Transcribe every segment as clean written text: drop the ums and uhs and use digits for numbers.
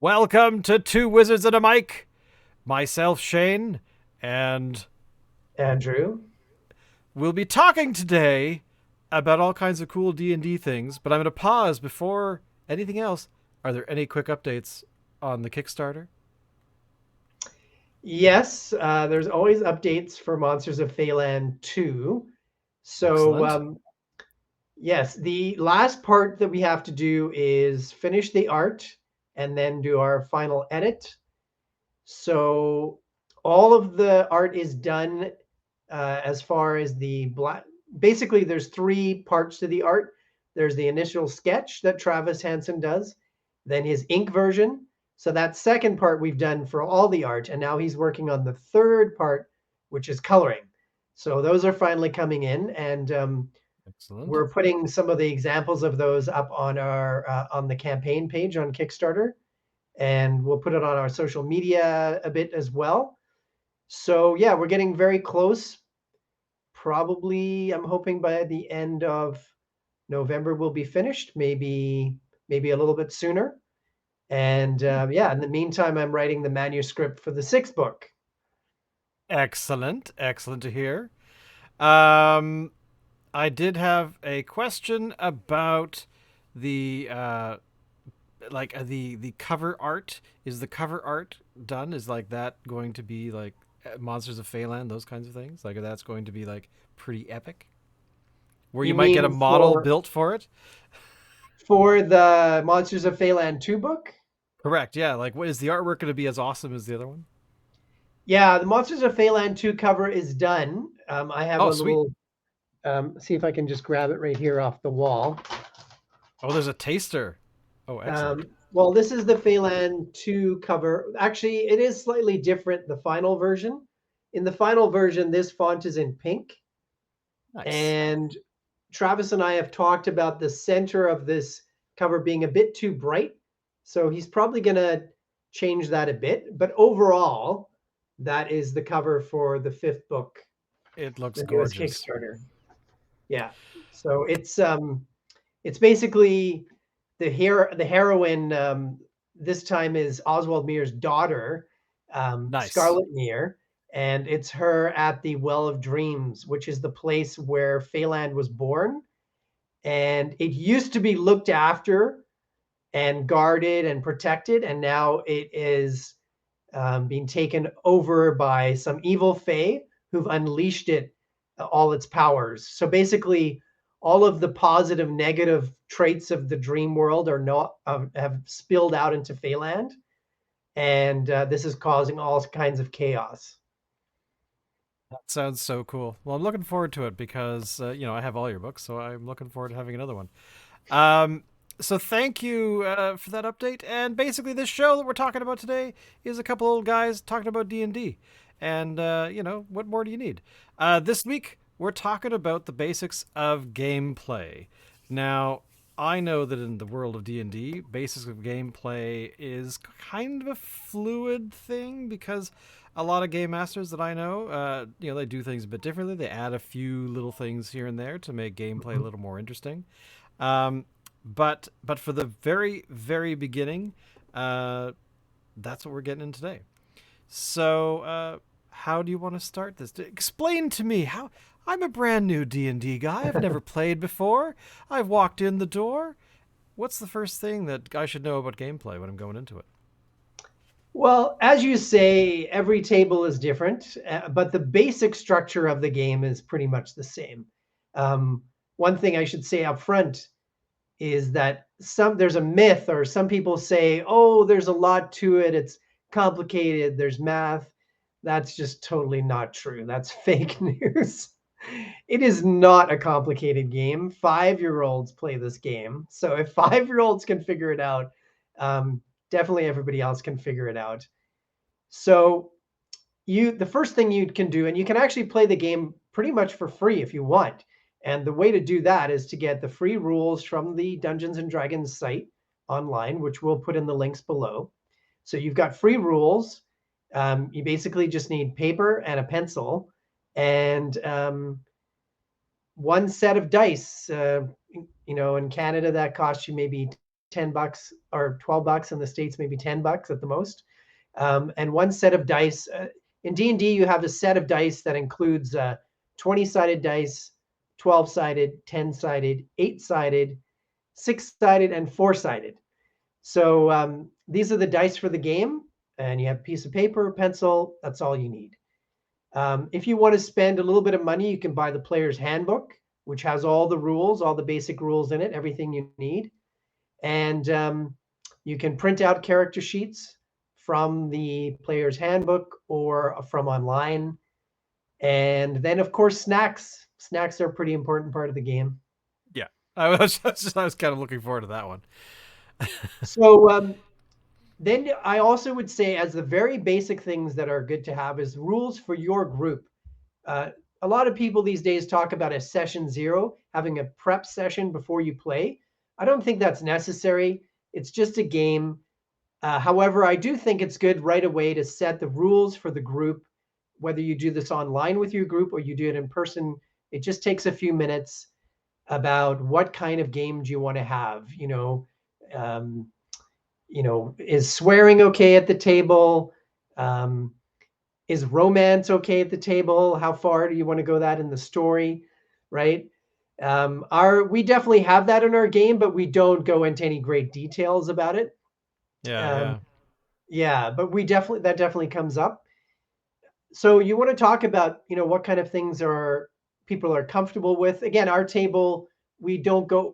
Welcome to Two Wizards and a Mic. Myself, Shane, and Andrew. we'll be talking today about all kinds of cool D&D things, but I'm going to pause before anything else. Are there any quick updates on the Kickstarter? Yes, there's always updates for Monsters of Phalan 2. So, Excellent. yes, the last part that we have to do is finish the art and then do our final edit. So, all of the art is done as far as the black. Basically, there's three parts to the art. There's the initial sketch that Travis Hansen does, then his ink version. So that second part we've done for all the art, and now he's working on the third part, which is coloring. So those are finally coming in, and Excellent. we're putting some of the examples of those up on our on the campaign page on Kickstarter, and we'll put it on our social media a bit as well. So yeah, we're getting very close. Probably, I'm hoping by the end of November we'll be finished. Maybe a little bit sooner. And yeah, in the meantime, I'm writing the manuscript for the sixth book. Excellent. Excellent to hear. Um, I did have a question about the the cover art. Is the cover art done? Is like that going to be like Monsters of Phalan, those kinds of things? Like that's going to be like pretty epic, where you You might get a mean model built for it. for the Monsters of Phalan 2 book? Correct. Yeah. Like, what is the artwork going to be as awesome as the other one? Yeah, the Monsters of Phalan 2 cover is done. I have Oh, a sweet. little see if I can just grab it right here off the wall. Oh, there's a taster. Oh, excellent. Well, this is the Phalan 2 cover. Actually, it is slightly different, the final version. In the final version, this font is in pink. Nice. And Travis and I have talked about the center of this cover being a bit too bright. So he's probably going to change that a bit. But overall, that is the cover for the fifth book, It looks the newest gorgeous. Kickstarter. Yeah. So it's basically the heroine this time is Oswald Mere's daughter, Nice. Scarlet Mere, and it's her at the Well of Dreams, which is the place where Phaland was born. And it used to be looked after and guarded and protected, and now it is being taken over by some evil fae who've unleashed it, all its powers. So basically, all of the positive, negative traits of the dream world are not have spilled out into Phaland, and this is causing all kinds of chaos. That sounds so cool. Well, I'm looking forward to it because I have all your books, so I'm looking forward to having another one. Um, so thank you for that update. And basically, this show that we're talking about today is a couple old guys talking about D&D. And what more do you need? This week we're talking about the basics of gameplay. Now, I know that in the world of D&D, basics of gameplay is kind of a fluid thing because a lot of game masters that I know, they do things a bit differently. They add a few little things here and there to make gameplay a Mhm. little more interesting. Um, but for the very very beginning, uh, that's what we're getting in today. So how do you want to start this? Explain to me how. I'm a brand new D&D guy. I've never played before. I've walked in the door. What's the first thing that I should know about gameplay when I'm going into it? Well, as you say, every table is different, but the basic structure of the game is pretty much the same. One thing I should say up front is that there's a myth, or some people say, oh, there's a lot to it, it's complicated, there's math. That's just totally not true. That's fake news. It is not a complicated game. 5-year-olds play this game, so if 5-year-olds can figure it out, um, definitely everybody else can figure it out. So the first thing you can do, and you can actually play the game pretty much for free if you want. And the way to do that is to get the free rules from the Dungeons and Dragons site online, which we'll put in the links below. So you've got free rules. You basically just need paper and a pencil and one set of dice. In Canada, that costs you maybe $10 or $12 in the States, maybe $10 at the most. And one set of dice. In D&D, you have a set of dice that includes 20-sided dice, 12-sided, 10-sided, 8-sided, 6-sided, and 4-sided. So these are the dice for the game, and you have a piece of paper, pencil. That's all you need. If you want to spend a little bit of money, you can buy the player's handbook, which has all the rules, all the basic rules in it, everything you need. And you can print out character sheets from the player's handbook or from online. And then, of course, snacks. Snacks are a pretty important part of the game. Yeah, I was kind of looking forward to that one. So then I also would say, as the very basic things that are good to have, is rules for your group. A lot of people these days talk about a session zero, having a prep session before you play. I don't think that's necessary. It's just a game. However, I do think it's good right away to set the rules for the group, whether you do this online with your group or you do it in person. It just takes a few minutes about what kind of game do you want to have. Um, is swearing okay at the table? Um, is romance okay at the table? How far do you want to go that in the story, right? We definitely have that in our game, but we don't go into any great details about it. Yeah, Um, yeah, yeah, but that definitely comes up. So you want to talk about, what kind of things are people are comfortable with. Again, our table, we're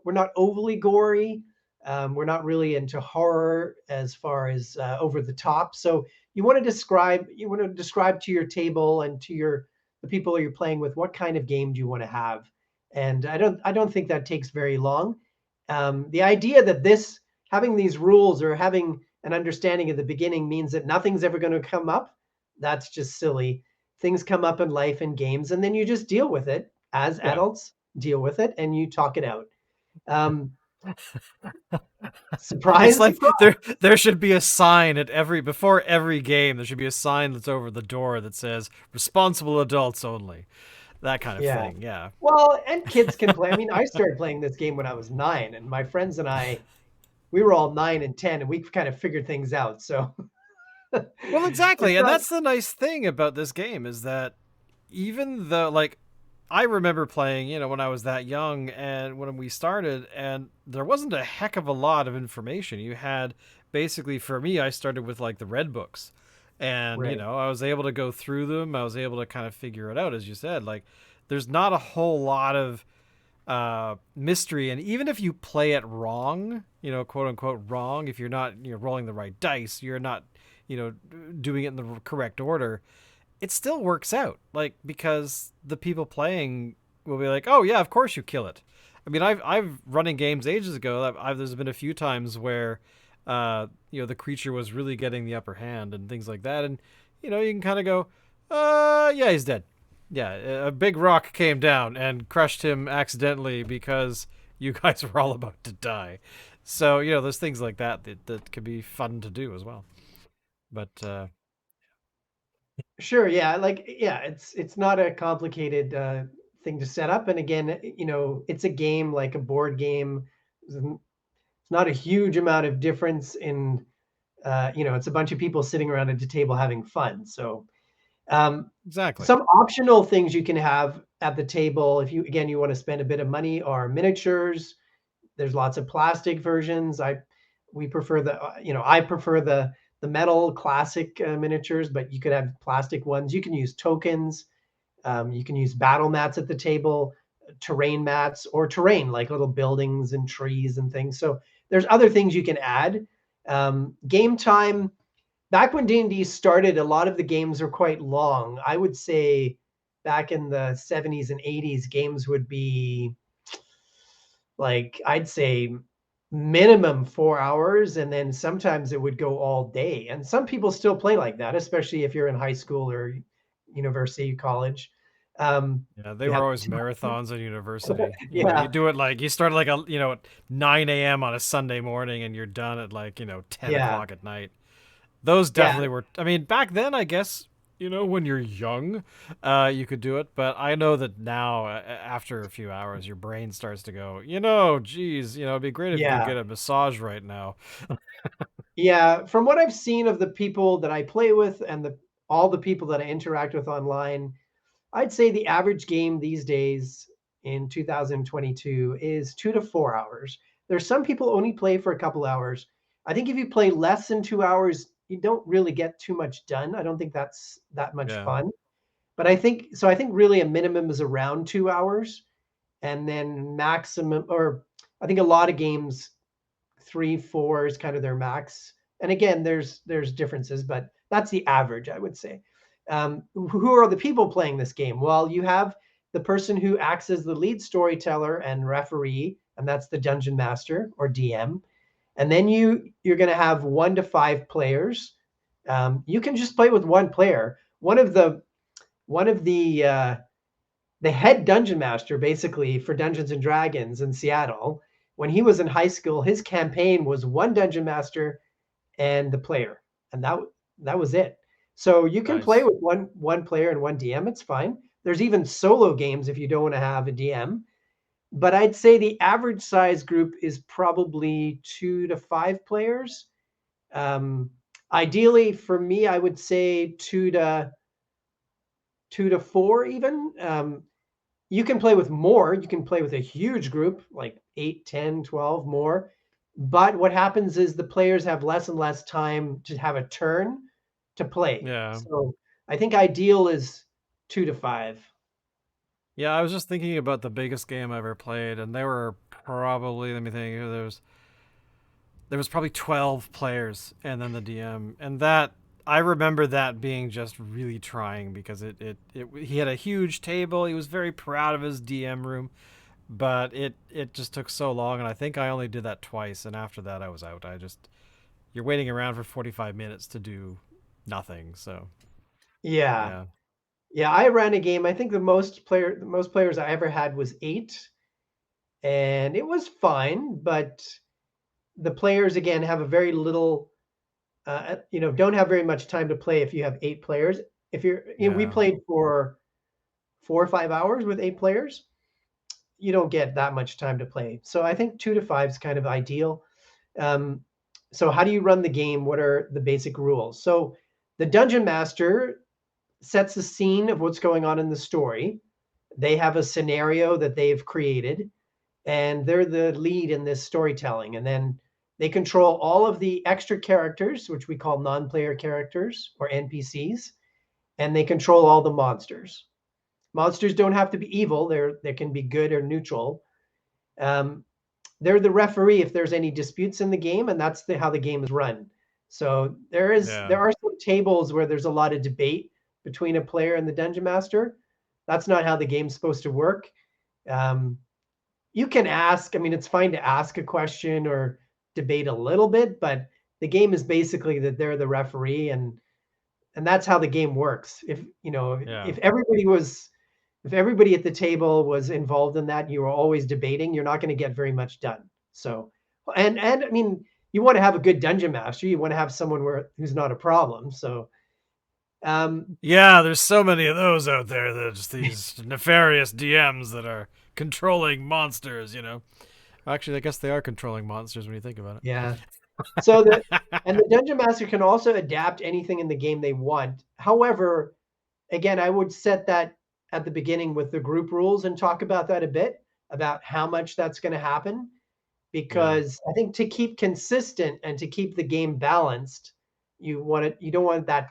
not overly gory. We're not really into horror as far as over the top. So you want to describe to your table and to the people you're playing with what kind of game do you want to have. And I don't think that takes very long. The idea that having these rules or having an understanding at the beginning means that nothing's ever going to come up, that's just silly. Things come up in life and games, and then you just deal with it as yeah. adults, deal with it, and you talk it out. Um, surprise, It's like surprise. there should be a sign at before every game. There should be a sign that's over the door that says "Responsible adults only." That kind of Yeah. thing. Yeah. Well, and kids can play. I mean, I started playing this game when I was 9, and my friends and we were all 9 and 10, and we kind of figured things out. So Well, it's exactly, and not. that's the nice thing about this game is that even though, like, I remember playing, when I was that young and when we started, and there wasn't a heck of a lot of information. You had basically, for me, I started with like the red books, and Right. I was able to go through them. I was able to kind of figure it out, as you said. Like, there's not a whole lot of mystery, and even if you play it wrong, quote unquote wrong, if you're not rolling the right dice, you're not doing it in the correct order, it still works out, like, because the people playing will be like, oh yeah, of course you kill it. I mean, I've running games ages ago. There's been a few times where the creature was really getting the upper hand and things like that, and you can kind of go, yeah, he's dead. Yeah, a big rock came down and crushed him accidentally because you guys were all about to die. So there's things like that can be fun to do as well. But Sure. Yeah. Like, yeah, it's not a complicated thing to set up. And again, it's a game like a board game. It's not a huge amount of difference in, it's a bunch of people sitting around at a table having fun. So um, exactly. some optional things you can have at the table if you want to spend a bit of money are miniatures. There's lots of plastic versions. I prefer the metal classic miniatures, but you could have plastic ones. You can use tokens. You can use battle mats at the table, terrain mats, or terrain like little buildings and trees and things. So there's other things you can add. Game time. Back when D&D started, a lot of the games were quite long. I would say back in the 70s and 80s, games would be like, I'd say minimum 4 hours, and then sometimes it would go all day. And some people still play like that, especially if you're in high school or university, college. Yeah, they You were have always marathons in university. You yeah, do it like you start like at 9 a.m. on a Sunday morning and you're done at like 10 yeah, o'clock at night. Those yeah. definitely were. I mean, back then, I guess when you're young, you could do it, but I know that now, after a few hours, your brain starts to go, geez, it'd be great if you could Yeah. get a massage right now. Yeah, from what I've seen of the people that I play with and the all the people that I interact with online, I'd say the average game these days in 2022 is 2 to 4 hours. There's some people only play for a couple hours. I think if you play less than 2 hours, you don't really get too much done. I don't think that's that much Yeah, fun. But I think really a minimum is around 2 hours, and then maximum, or I think a lot of games 3, 4 is kind of their max. And again, there's differences, but that's the average, I would say. Who are the people playing this game? Well, you have the person who acts as the lead storyteller and referee, and that's the dungeon master or DM. And then you're going to have 1 to 5 players. You can just play with one player. One of the head dungeon master, basically, for Dungeons and Dragons in Seattle, when he was in high school, his campaign was one dungeon master and the player, and that was it. So you can play nice. with one player and one DM. It's fine. There's even solo games if you don't want to have a DM. But I'd say the average size group is probably 2 to 5 players. Um, Ideally, for me, I would say two to four even. You can play with more. You can play with a huge group, like 8, 10, 12 more. But what happens is the players have less and less time to have a turn to play. Yeah. So I think ideal is 2 to 5. Yeah, I was just thinking about the biggest game I ever played, and there were probably, let me think, there was probably 12 players and then the DM. And that, I remember that being just really trying because he had a huge table. He was very proud of his DM room, but it just took so long, and I think I only did that twice, and after that I was out. You're waiting around for 45 minutes to do nothing. So, Yeah. yeah. Yeah, I ran a game. I think the most players I ever had was 8, and it was fine, but the players again have a very little don't have very much time to play if you have 8 players. If we Yeah. played for 4 or 5 hours with 8 players. You don't get that much time to play. So I think 2 to 5 is kind of ideal. Um, so how do you run the game? What are the basic rules? So the dungeon master sets the scene of what's going on in the story. They have a scenario that they've created, and they're the lead in this storytelling. And then they control all of the extra characters, which we call non-player characters or NPCs, and they control all the monsters. Monsters don't have to be evil; they can be good or neutral. Um, they're the referee if there's any disputes in the game, and that's how the game is run. So Yeah. there are some tables where there's a lot of debate between a player and the dungeon master. That's not how the game's supposed to work. Um, you can ask. I mean, it's fine to ask a question or debate a little bit, but the game is basically that they're the referee, and that's how the game works. If you know, Yeah. if everybody at the table was involved in that, you were always debating, you're not going to get very much done. So, and I mean, you want to have a good dungeon master. You want to have someone who's not a problem. So, um, Yeah, there's so many of those out there. There's these nefarious DMs that are controlling monsters. Actually, I guess they are controlling monsters when you think about yeah. So the it. and the dungeon master can also adapt anything in the game they want. However, again, I would set that at the beginning with the group rules and talk about that a bit about how much that's going to happen, Yeah. because I think to keep consistent and to keep the game balanced, you don't want that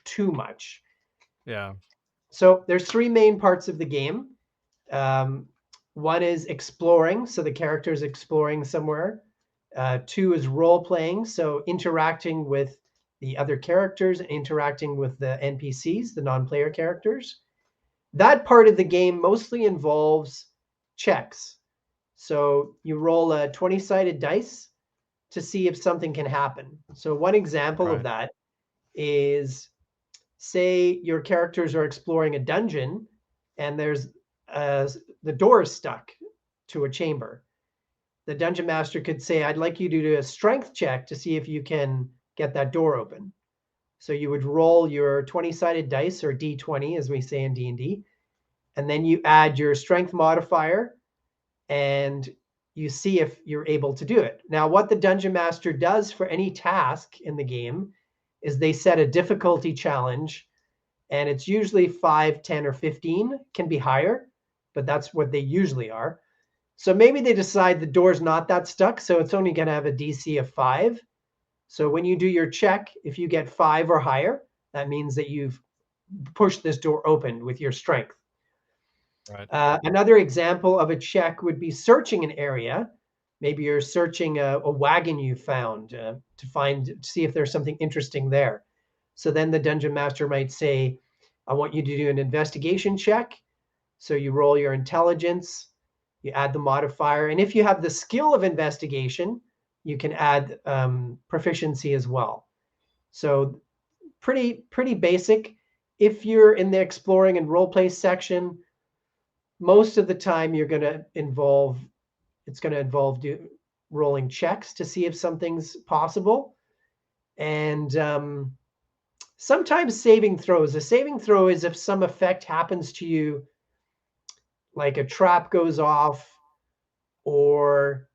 too much. Yeah. So there's 3 main parts of the game. Um, One is exploring, so the character is exploring somewhere. 2 is role playing, so interacting with the other characters, interacting with the NPCs, the non-player characters. That part of the game mostly involves checks. So you roll a 20-sided dice to see if something can happen. So one example of Right. that is, say your characters are exploring a dungeon and uh, the door is stuck to a chamber. The dungeon master could say, I'd like you to do a strength check to see if you can get that door open. So you would roll your 20-sided dice, or D20 as we say in D&D, and then you add your strength modifier and you see if you're able to do it. Now, what the dungeon master does for any task in the game is they set a difficulty challenge, and it's usually 5, 10, or 15, can be higher, but that's what they usually are. So maybe they decide the door's not that stuck, so it's only going to have a DC of 5. So when you do your check, if you get 5 or higher, that means that you've pushed this door open with your strength. Right. Another example of a check would be searching an area. Maybe you're searching a wagon you found to see if there's something interesting there. So then the dungeon master might say, I want you to do an investigation check. So you roll your intelligence, you add the modifier. And if you have the skill of investigation, you can add proficiency as well. So pretty basic. If you're in the exploring and role play section, most of the time it's going to involve rolling checks to see if something's possible. And sometimes saving throws. A saving throw is if some effect happens to you, like a trap goes off, or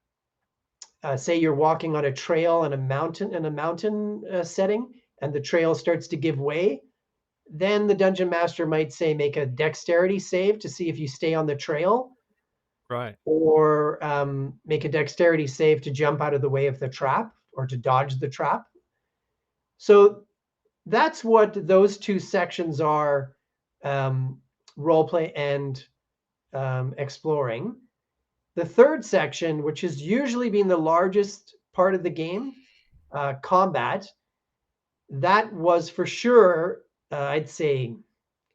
say you're walking on a trail in a mountain setting, and the trail starts to give way. Then the dungeon master might say make a dexterity save to see if you stay on the trail, Right. or make a dexterity save to jump out of the way of the trap or to dodge the trap. So that's what those two sections are, role play and exploring. The third section, which has usually been the largest part of the game, combat, that was for sure, I'd say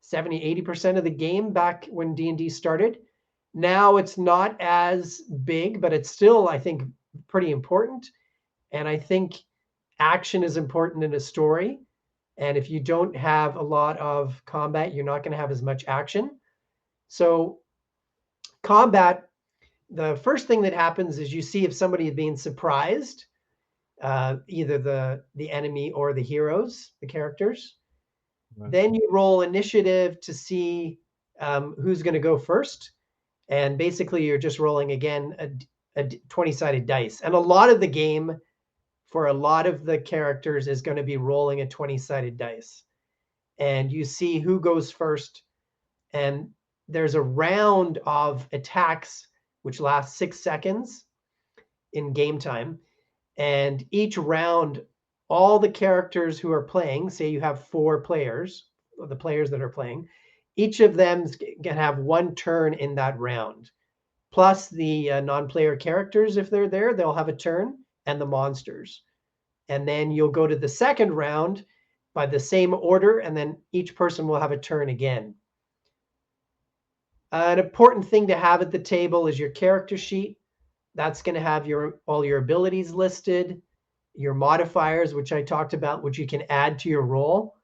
70-80% of the game back when D&D started. Now it's not as big, but it's still, I think, pretty important. And I think action is important in a story. And if you don't have a lot of combat, you're not going to have as much action. So combat, the first thing that happens is you see if somebody is being surprised, either the enemy or the heroes, the characters. Right. Then you roll initiative to see who's going to go first. And basically, you're just rolling again a 20-sided dice. And a lot of the game for a lot of the characters is going to be rolling a 20-sided dice. And you see who goes first. And there's a round of attacks which lasts 6 seconds in game time. And each round, all the characters who are playing, say you have 4 players, the players that are playing, each of them can have 1 turn in that round. Plus the non-player characters, if they're there, they'll have a turn, and the monsters. And then you'll go to the second round by the same order, and then each person will have a turn again. An important thing to have at the table is your character sheet. That's going to have all your abilities listed, your modifiers, which I talked about, which you can add to your roll,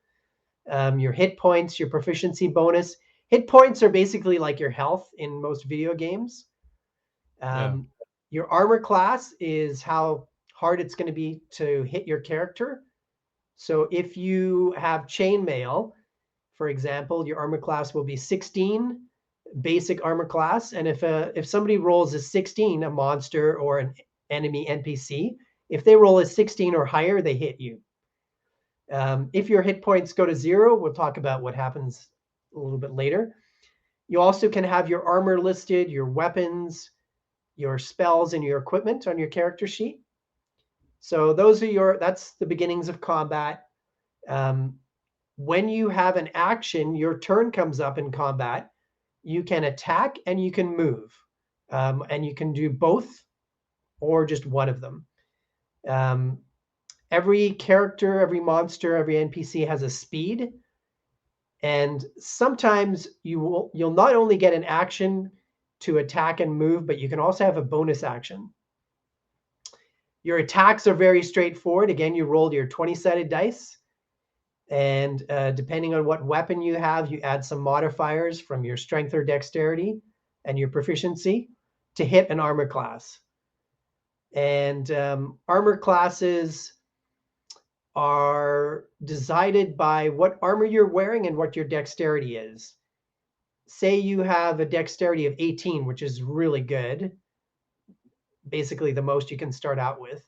your hit points, your proficiency bonus. Hit points are basically like your health in most video games. Yeah. Your armor class is how hard it's going to be to hit your character. So if you have chainmail, for example, your armor class will be 16, basic armor class. And if somebody rolls a 16, a monster or an enemy NPC, if they roll a 16 or higher, they hit you. If your hit points go to 0, we'll talk about what happens a little bit later. You also can have your armor listed, your weapons, your spells, and your equipment on your character sheet. So that's the beginnings of combat. When you have an action, your turn comes up in combat. You can attack and you can move, and you can do both or just one of them. Every character, every monster, every NPC has a speed, and sometimes you'll not only get an action to attack and move, but you can also have a bonus action. Your attacks are very straightforward. Again, you roll your 20-sided dice, and depending on what weapon you have, you add some modifiers from your strength or dexterity and your proficiency to hit an armor class. And armor classes are decided by what armor you're wearing and what your dexterity is. Say you have a dexterity of 18, which is really good, basically the most you can start out with.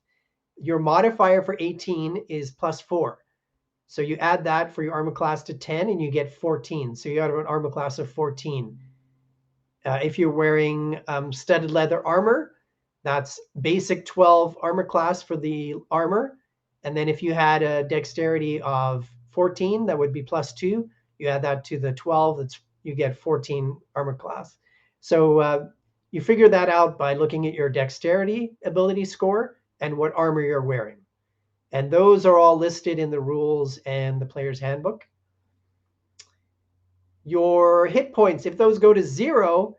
Your modifier for 18 is +4. So you add that for your armor class to 10 and you get 14. So you have an armor class of 14. If you're wearing studded leather armor, that's basic 12 armor class for the armor. And then if you had a dexterity of 14, that would be +2. You add that to the 12, you get 14 armor class. So you figure that out by looking at your dexterity ability score and what armor you're wearing. And those are all listed in the rules and the player's handbook. Your hit points, if those go to 0,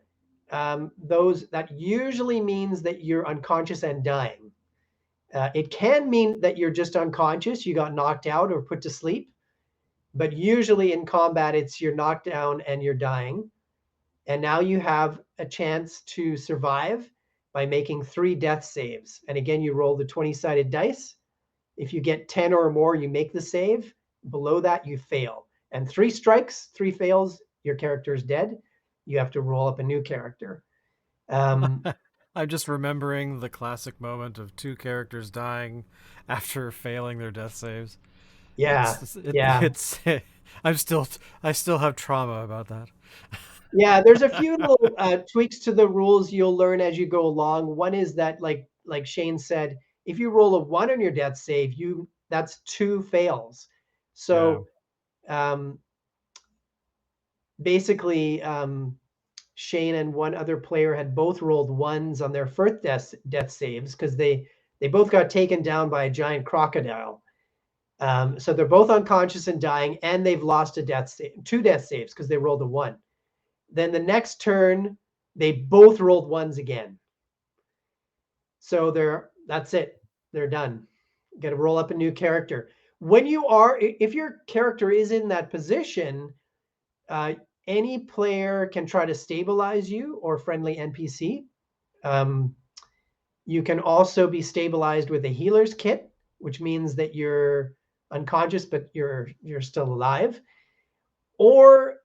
that usually means that you're unconscious and dying. It can mean that you're just unconscious, you got knocked out or put to sleep, but usually in combat, it's you're knocked down and you're dying. And now you have a chance to survive by making 3 death saves. And again, you roll the 20-sided dice. If you get 10 or more, you make the save. Below that, you fail. And 3 strikes, 3 fails, your character is dead. You have to roll up a new character. I'm just remembering the classic moment of two characters dying after failing their death saves. Yeah, yeah, It's I still have trauma about that. yeah. There's a few little tweaks to the rules you'll learn as you go along. One is that, like Shane said, if you roll a 1 on your death save, that's 2 fails. Yeah. So um, basically, Shane and one other player had both rolled 1s on their first death saves because they both got taken down by a giant crocodile. So they're both unconscious and dying, and they've lost 2 death saves because they rolled a 1. Then the next turn, they both rolled 1s again. So that's it. They're done. Got to roll up a new character. If your character is in that position, any player can try to stabilize you or friendly NPC. You can also be stabilized with a healer's kit, which means that you're unconscious, but you're still alive. Or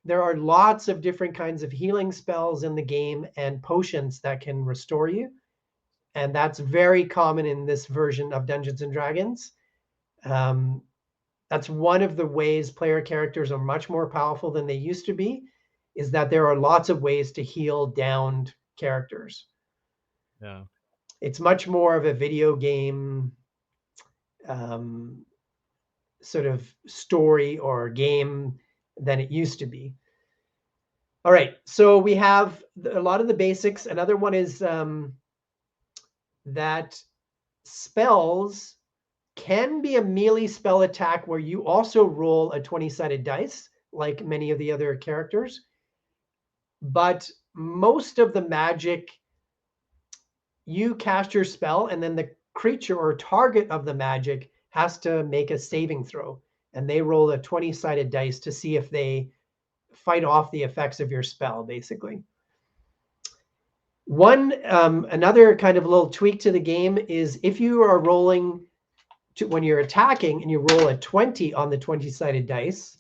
there are lots of different kinds of healing spells in the game and potions that can restore you. And that's very common in this version of Dungeons and Dragons. That's one of the ways player characters are much more powerful than they used to be, is that there are lots of ways to heal downed characters. Yeah. It's much more of a video game sort of story or game than it used to be. All right, so we have a lot of the basics. Another one is that spells can be a melee spell attack where you also roll a 20-sided dice, like many of the other characters. But most of the magic, you cast your spell, and then the creature or target of the magic has to make a saving throw. And they roll a 20-sided dice to see if they fight off the effects of your spell, basically. Another kind of little tweak to the game is if you are rolling when you're attacking and you roll a 20 on the 20-sided dice,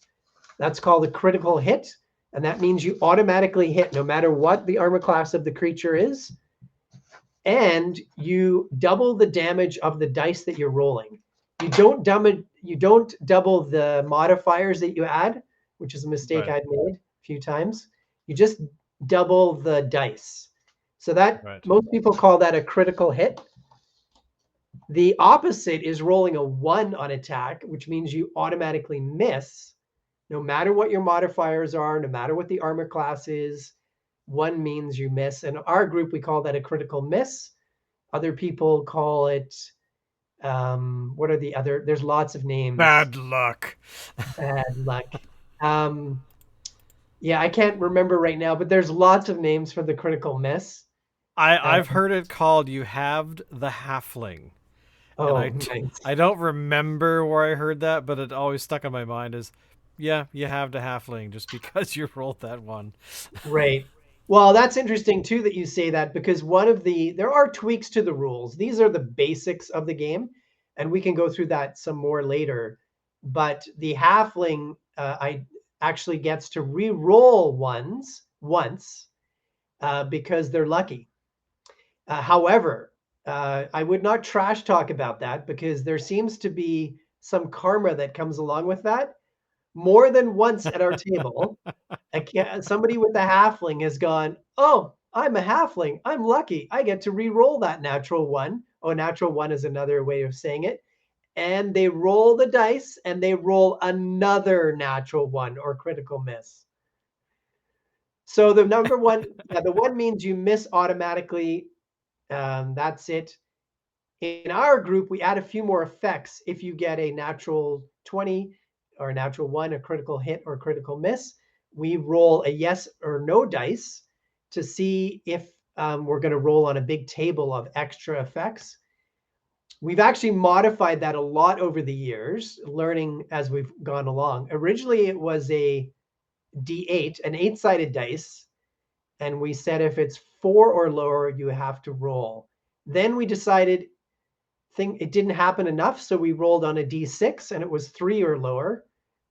that's called a critical hit. And that means you automatically hit no matter what the armor class of the creature is. And you double the damage of the dice that you're rolling. You don't double the modifiers that you add, which is a mistake I've made a few times. You just double the dice. So that most people call that a critical hit. The opposite is rolling a 1 on attack, which means you automatically miss no matter what your modifiers are, no matter what the armor class is. 1 means you miss. In our group, we call that a critical miss. Other people call it, what are the other? There's lots of names. Bad luck. Bad luck. Yeah, I can't remember right now, but there's lots of names for the critical miss. I've heard it called "you halved the halfling." Oh, And nice. I don't remember where I heard that, but it always stuck in my mind as, yeah, you halved a halfling just because you rolled that 1. Right. Well, that's interesting too that you say that, because there are tweaks to the rules. These are the basics of the game, and we can go through that some more later. But the halfling, I actually gets to re-roll ones once because they're lucky. However, I would not trash talk about that because there seems to be some karma that comes along with that. More than once at our table, somebody with a halfling has gone, "Oh, I'm a halfling. I'm lucky. I get to re-roll that natural one." Oh, natural one is another way of saying it. And they roll the dice and they roll another natural one or critical miss. So the number one, yeah, the one means you miss automatically. That's it. In our group, we add a few more effects. If you get a natural 20 or a natural one, a critical hit or critical miss, we roll a yes or no dice to see if we're going to roll on a big table of extra effects. We've actually modified that a lot over the years, learning as we've gone along. Originally, it was a D8, an eight-sided dice, and we said if it's 4 or lower, you have to roll. Then we decided it didn't happen enough, so we rolled on a D6 and it was 3 or lower.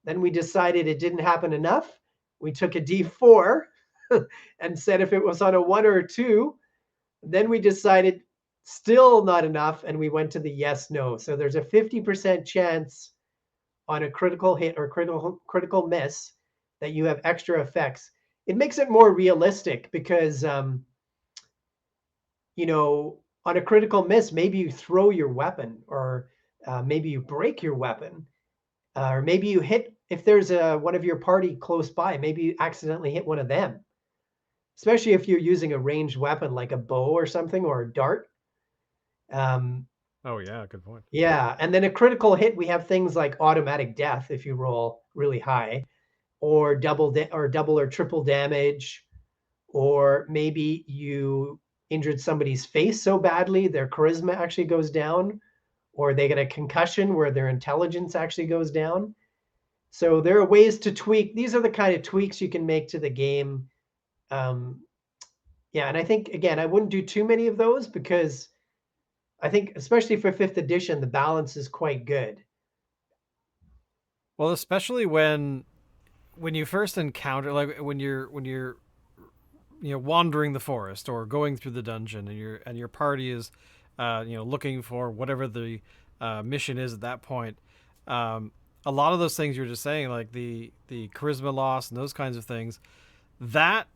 Then we decided it didn't happen enough. We took a D4 and said if it was on a 1 or a 2, then we decided still not enough and we went to the yes no. So there's a 50% chance on a critical hit or critical miss that you have extra effects. It makes it more realistic because you know, on a critical miss, maybe you throw your weapon, or maybe you break your weapon, or maybe you hit, if there's one of your party close by, maybe you accidentally hit one of them, especially if you're using a ranged weapon like a bow or something, or a dart. Um, Oh yeah, good point. yeah, and then a critical hit, we have things like automatic death if you roll really high, or double or triple damage, or maybe you injured somebody's face so badly their charisma actually goes down, or they get a concussion where their intelligence actually goes down. So there are ways to tweak. These are the kind of tweaks you can make to the game. Um, yeah, and I think again, I wouldn't do too many of those because I think, especially for fifth edition, the balance is quite good. Well, especially when you first encounter, like when you're wandering the forest or going through the dungeon, and your party is looking for whatever the mission is at that point. um, a lot of those things you're just saying, like the charisma loss and those kinds of things, that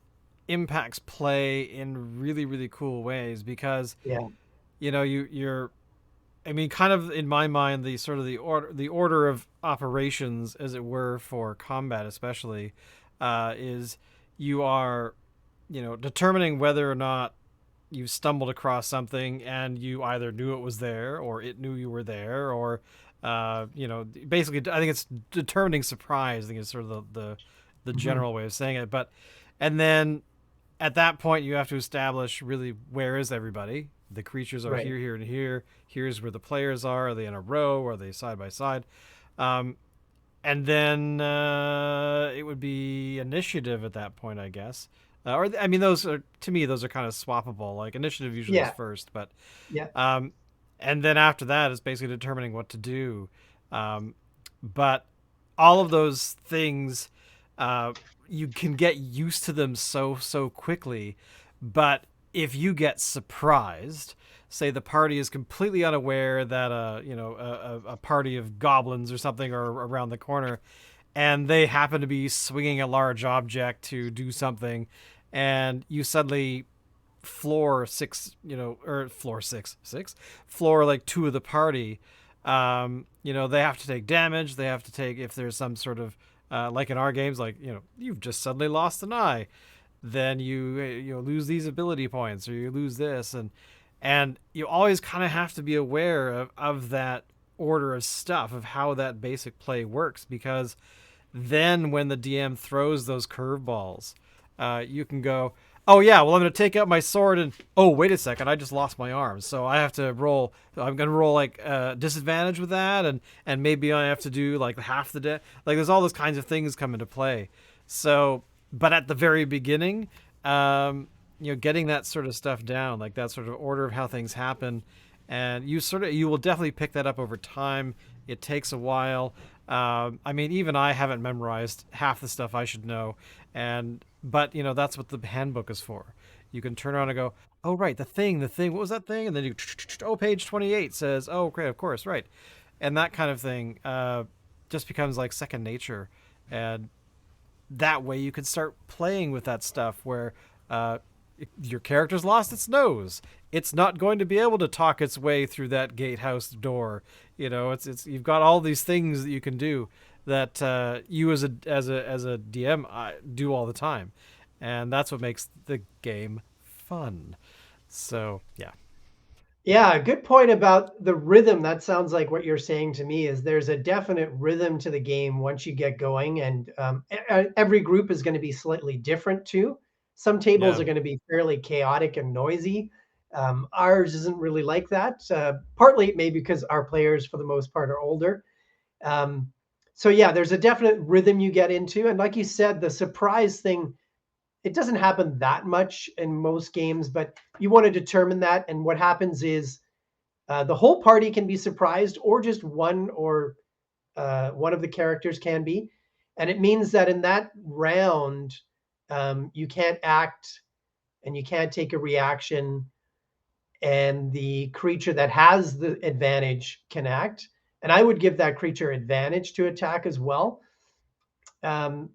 impacts play in really really cool ways because Yeah, you're, I mean, kind of in my mind, the sort of the order of operations, as it were, for combat, especially, is you are, determining whether or not you stumbled across something and you either knew it was there or it knew you were there, or, basically, I think it's determining surprise. I think is sort of the hmm, general way of saying it, but and then at that point you have to establish really where is everybody. The creatures are right. here, here, and here. Here's where the players are. Are they in a row? Are they side by side? um, and then it would be initiative at that point, I guess. Or I mean, those are, to me, those are kind of swappable. Like initiative usually is Yeah, first, but yeah, um, and then after that is basically determining what to do. Um, but all of those things, uh, you can get used to them so quickly. But if you get surprised, say the party is completely unaware that a party of goblins or something are around the corner, and they happen to be swinging a large object to do something, and you suddenly floor six, or floor six, floor like two of the party. They have to take damage. They have to take, if there's some sort of, like in our games, like, you've just suddenly lost an eye, then you lose these ability points, or you lose this, and you always kind of have to be aware of that order of stuff, of how that basic play works, because then when the DM throws those curveballs, you can go, oh yeah, well I'm going to take out my sword, and oh wait a second, I just lost my arm, so I have to roll. I'm going to roll like disadvantage with that, and maybe I have to do like half the day. Like there's all those kinds of things come into play. So, but at the very beginning, getting that sort of stuff down, like that sort of order of how things happen, and you will definitely pick that up over time. It takes a while. I mean, even I haven't memorized half the stuff I should know, and but that's what the handbook is for. You can turn around and go, oh right, the thing. What was that thing? And then you, oh, page 28 says, oh great, of course, right, and that kind of thing just becomes like second nature, and that way you can start playing with that stuff where uh, your character's lost its nose. It's not going to be able to talk its way through that gatehouse door. It's you've got all these things that you can do that you as a DM do all the time, and that's what makes the game fun. So yeah, Yeah, good point about the rhythm. That sounds like what you're saying to me is there's a definite rhythm to the game once you get going, and every group is going to be slightly different too. Some tables yeah. are going to be fairly chaotic and noisy. Ours isn't really like that. Partly maybe because our players, for the most part, are older. Um, so yeah, there's a definite rhythm you get into, and like you said, the surprise thing, it doesn't happen that much in most games, but you want to determine that. And what happens is the whole party can be surprised, or just one of the characters can be. And it means that in that round, you can't act and you can't take a reaction, and the creature that has the advantage can act. And I would give that creature advantage to attack as well. Um,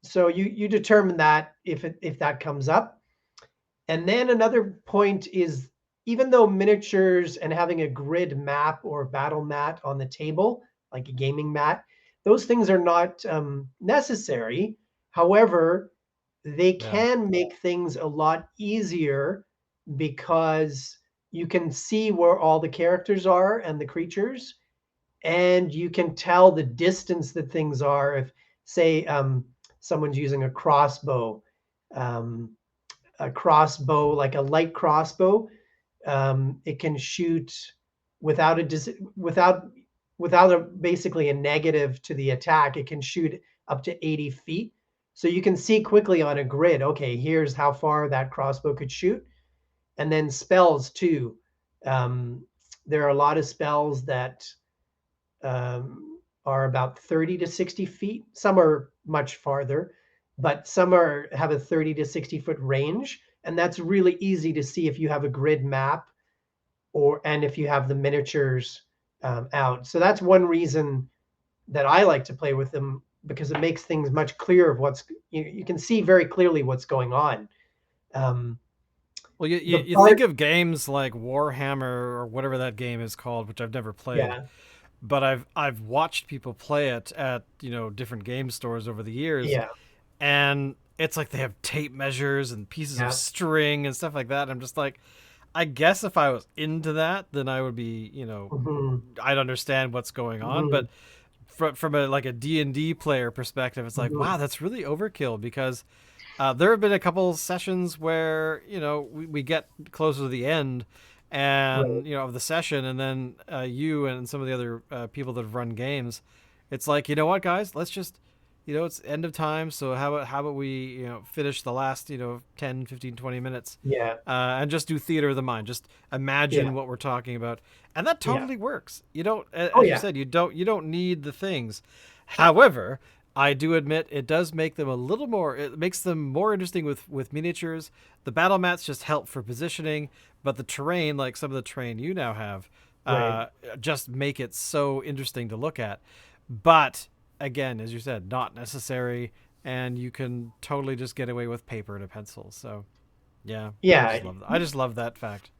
so you determine that if that comes up. And then another point is, even though miniatures and having a grid map or battle mat on the table, like a gaming mat, those things are not necessary. However, they Yeah. can make things a lot easier because you can see where all the characters are and the creatures, and you can tell the distance that things are. If, say, someone's using um, a crossbow, like a light crossbow, it can shoot without a without without a basically a negative to the attack. It can shoot up to 80 feet. So you can see quickly on a grid, okay, here's how far that crossbow could shoot. And then spells too. Um, there are a lot of spells that are about 30 to 60 feet. Some are much farther, but some have a 30 to 60-foot range. And that's really easy to see if you have a grid map, and if you have the miniatures out. So that's one reason that I like to play with them, because it makes things much clearer of you can see very clearly what's going on. Um, Well, the you think part, of games like Warhammer or whatever that game is called, which I've never played, yeah, but I've watched people play it at different game stores over the years, yeah, and it's like they have tape measures and pieces of yeah, string and stuff like that. I'm just like, I guess if I was into that, then I would be, hmm, I'd understand what's going on. hmm, But from a like a D&D player perspective, it's like, hmm, wow, that's really overkill because there have been a couple sessions where we get closer to the end, right, and of the session, and then you and some of the other people that have run games, it's like, you know what, guys, let's just it's end of time, so how about we finish the last 10, 15, 20 minutes, yeah, and just do theater of the mind, just yeah, imagine what we're talking about, and that yeah. totally works. You don't, Oh as you yeah, said, you don't need the things. However, I do admit it does make them a little more. It makes them more interesting with miniatures. The battle mats just help for positioning, but the terrain, like some of the terrain you now have, right. just make it so interesting to look at. But again, as you said, not necessary, and you can totally just get away with paper and a pencil. So yeah, I Yeah, just love that. I just love that fact.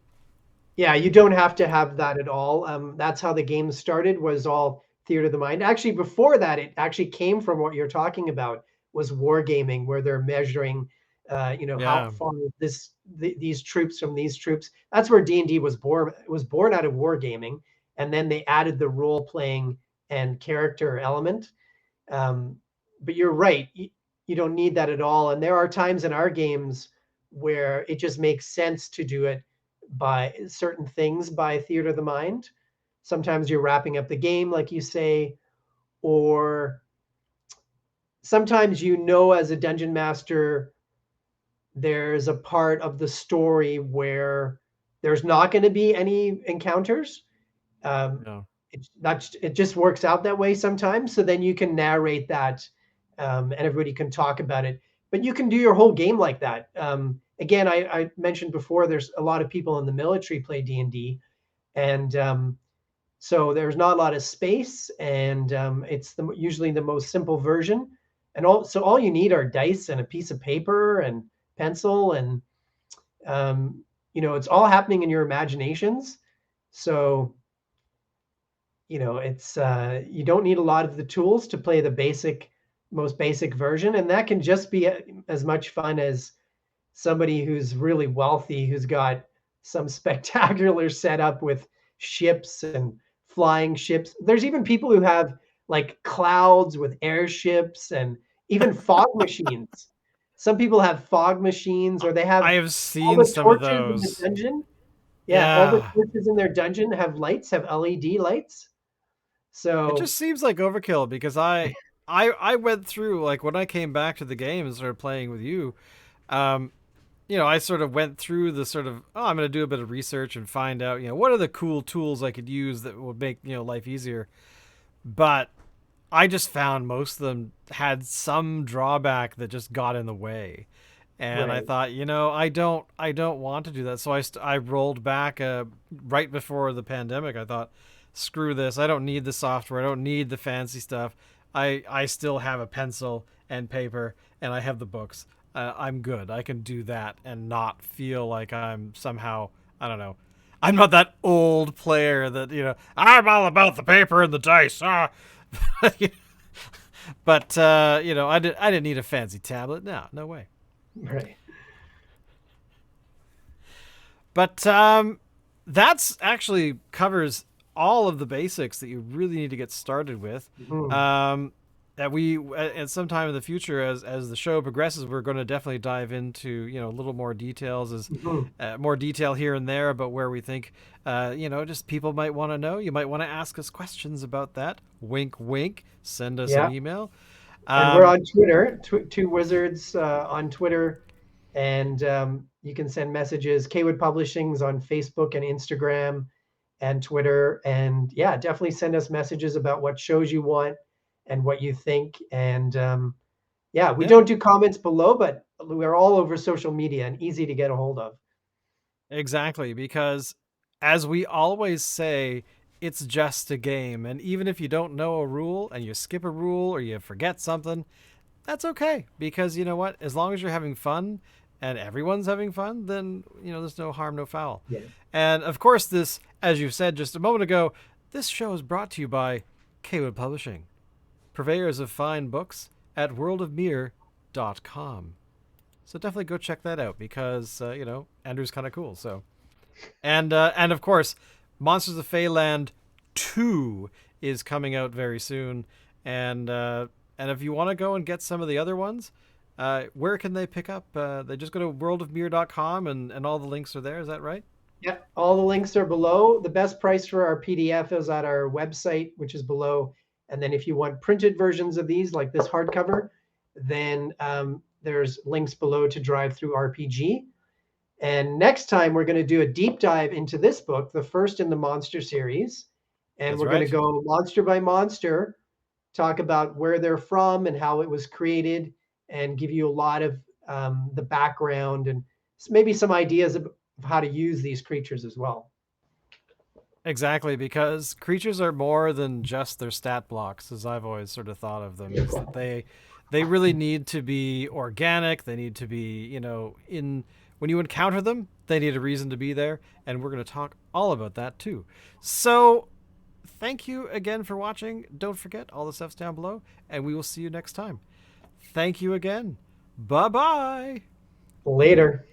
yeah, you don't have to have that at all. That's how the game started, was all theater of the mind. Actually, before that, it actually came from what you're talking about, was wargaming, where they're measuring, how Yeah, far these troops from these troops. That's where D&D was born. It was born out of wargaming, and then they added the role playing and character element. Um, but you're right, you don't need that at all. And there are times in our games where it just makes sense to do it by certain things by theater of the mind. Sometimes you're wrapping up the game, like you say, or sometimes as a dungeon master, there's a part of the story where There's not going to be any encounters. Um, No. it just works out that way sometimes. So then you can narrate that, and everybody can talk about it. But you can do your whole game like that. Again, I mentioned before, there's a lot of people in the military play D&D, and so there's not a lot of space, and it's usually the most simple version. And all you need are dice and a piece of paper and pencil, and um, it's all happening in your imaginations. So it's you don't need a lot of the tools to play the most basic version, and that can just be as much fun as somebody who's really wealthy, who's got some spectacular setup with ships and flying ships. There's even people who have like clouds with airships and even fog machines. Some people have fog machines, or they I have have all seen the some of torches in the those. dungeon. Yeah, all the Yeah. torches in their dungeon have lights, have LED lights. It So just seems like overkill because I went through, like, when I came back to the game and started playing with you, um, I sort of went through the sort of, oh, I'm going to do a bit of research and find out, what are the cool tools I could use that would make, life easier. But I just found most of them had some drawback that just got in the way. And I right, thought, I don't want to do that. So I rolled back right before the pandemic. I thought, screw this. I don't need the software. I don't need the fancy stuff. I still have a pencil and paper, and I have the books. I'm good. I can do that and not feel like I'm somehow, I don't know. I'm not that old player that, I'm all about the paper and the dice. Ah. But I didn't need a fancy tablet. No, no way. right. But that's actually covers all of the basics that you really need to get started with. Mhm, That we at some time in the future, as the show progresses, we're going to definitely dive into a little more details, as mhm. more detail here and there about where we think just people might want to know. You might want to ask us questions about that. Wink, wink. Send us an Yeah, email. and we're Um, on Twitter, Two Wizards on Twitter, and you can send messages. Cawood Publishing's on Facebook and Instagram and Twitter, and yeah, definitely send us messages about what shows you want and what you think. And yeah, we yeah. don't do comments below, but we're all over social media and easy to get a hold of. Exactly, because as we always say, it's just a game. And even if you don't know a rule and you skip a rule or you forget something, that's okay. Because you know what? As long as you're having fun and everyone's having fun, then, there's no harm, no foul. Yeah. And of course, this, as you said just a moment ago, this show is brought to you by Cawood Publishing, purveyors of fine books at worldofmere.com. So definitely go check that out because, Andrew's kind of cool. So. And of course, Monsters of Feyland 2 is coming out very soon. And if you want to go and get some of the other ones, where can they pick up? They just go to worldofmere.com and all the links are there. Is that right? Yeah, all the links are below. The best price for our PDF is at our website, which is below. And then if you want printed versions of these, like this hardcover, then there's links below to Drive Through RPG. And next time we're going to do a deep dive into this book, the first in the monster series. And That's we're going to right. go monster by monster, talk about where they're from and how it was created, and give you a lot of the background and maybe some ideas of how to use these creatures as well. Exactly, because creatures are more than just their stat blocks, as I've always sort of thought of them, is that they really need to be organic. They need to be, in when you encounter them, they need a reason to be there, and we're going to talk all about that too. So, thank you again for watching. Don't forget, all the stuff's down below, and we will see you next time. Thank you again. Bye bye. Later.